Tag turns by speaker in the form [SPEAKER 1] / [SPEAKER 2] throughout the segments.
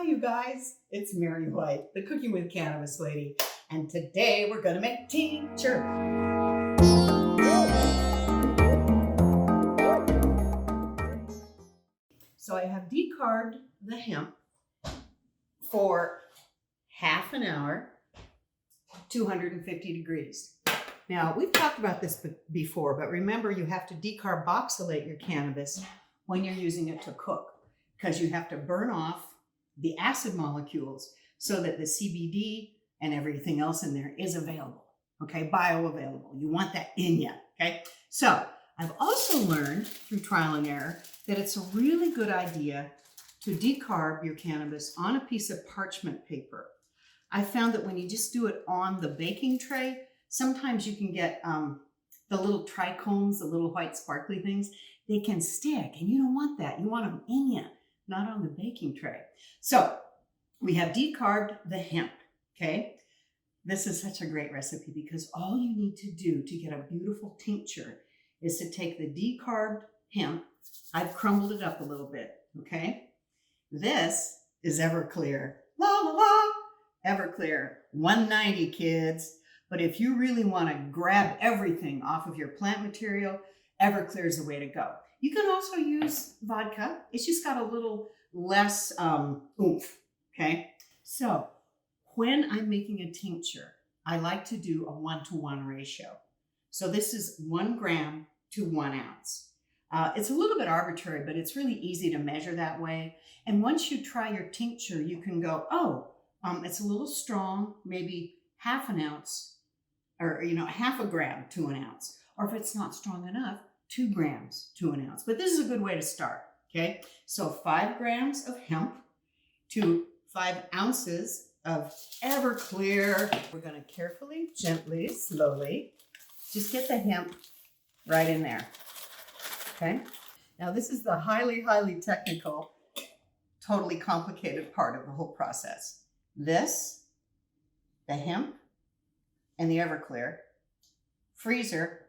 [SPEAKER 1] Hi, you guys. It's Mary White, the Cooking with Cannabis lady. And today we're going to make tincture. So I have decarbed the hemp for half an hour, 250 degrees. Now, we've talked about this before, but remember you have to decarboxylate your cannabis when you're using it to cook, because you have to burn off the acid molecules so that the CBD and everything else in there is available, okay, bioavailable. You want that in you, okay? So I've also learned through trial and error that it's a really good idea to decarb your cannabis on a piece of parchment paper. I found that when you just do it on the baking tray, sometimes you can get the little trichomes, the little white sparkly things, they can stick, and you don't want that. You want them in you, not on the baking tray. So we have decarbed the hemp, okay? This is such a great recipe because all you need to do to get a beautiful tincture is to take the decarbed hemp. I've crumbled it up a little bit, okay? This is Everclear. La la la! Everclear, 190 kids. But if you really want to grab everything off of your plant material, Everclear is the way to go. You can also use vodka. It's just got a little less oomph, okay? So when I'm making a tincture, I like to do a 1-to-1 ratio. So this is 1 gram to 1 ounce. It's a little bit arbitrary, but it's really easy to measure that way. And once you try your tincture, you can go, it's a little strong, maybe half an ounce, or half a gram to an ounce. Or if it's not strong enough, 2 grams to an ounce. But this is a good way to start, okay? So 5 grams of hemp to 5 ounces of Everclear. We're gonna carefully, gently, slowly, just get the hemp right in there, okay? Now this is the highly, highly technical, totally complicated part of the whole process. This, the hemp, and the Everclear, freezer,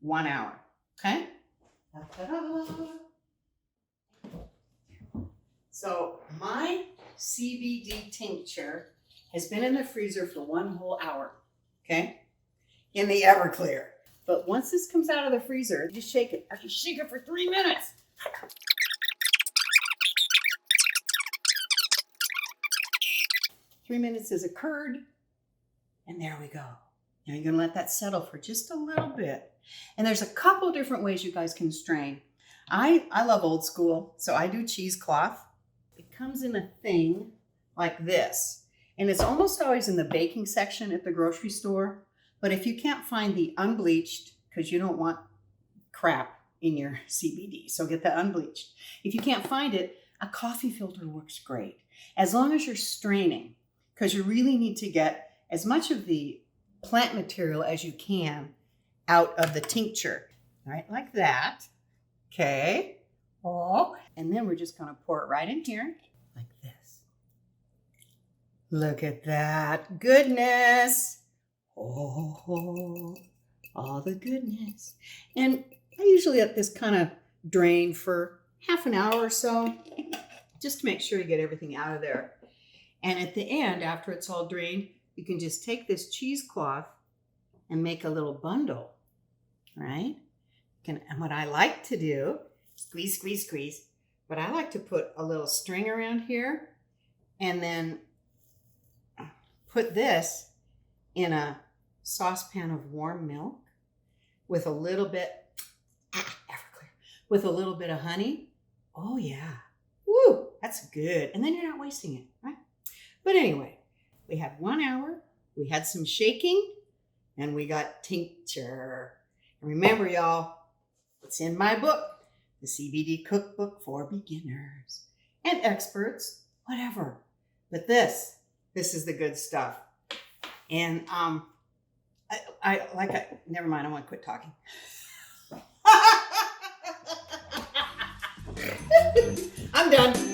[SPEAKER 1] 1 hour, okay? Ta-da-da. So my CBD tincture has been in the freezer for 1 whole hour, okay? In the Everclear. But once this comes out of the freezer, just shake it. I can shake it for 3 minutes. 3 minutes has occurred, and there we go. Now you're gonna let that settle for just a little bit. And there's a couple different ways you guys can strain. I love old school, so I do cheesecloth. It comes in a thing like this, and it's almost always in the baking section at the grocery store. But if you can't find the unbleached, because you don't want crap in your CBD, so get the unbleached. If you can't find it, a coffee filter works great, as long as you're straining, because you really need to get as much of the plant material as you can out of the tincture. All right, like that. Okay. Oh, and then we're just going to pour it right in here like this. Look at that goodness. Oh, all the goodness. And I usually let this kind of drain for half an hour or so, just to make sure you get everything out of there. And at the end, after it's all drained, you can just take this cheesecloth and make a little bundle, right? And what I like to do, squeeze, squeeze, squeeze, but I like to put a little string around here and then put this in a saucepan of warm milk with a little bit, Everclear, with a little bit of honey. Oh yeah, woo, that's good. And then you're not wasting it, right? But anyway, we had 1 hour, we had some shaking, and we got tincture. And remember, y'all, it's in my book, the CBD cookbook for beginners and experts, whatever. But this is the good stuff. And never mind, I want to quit talking. I'm done.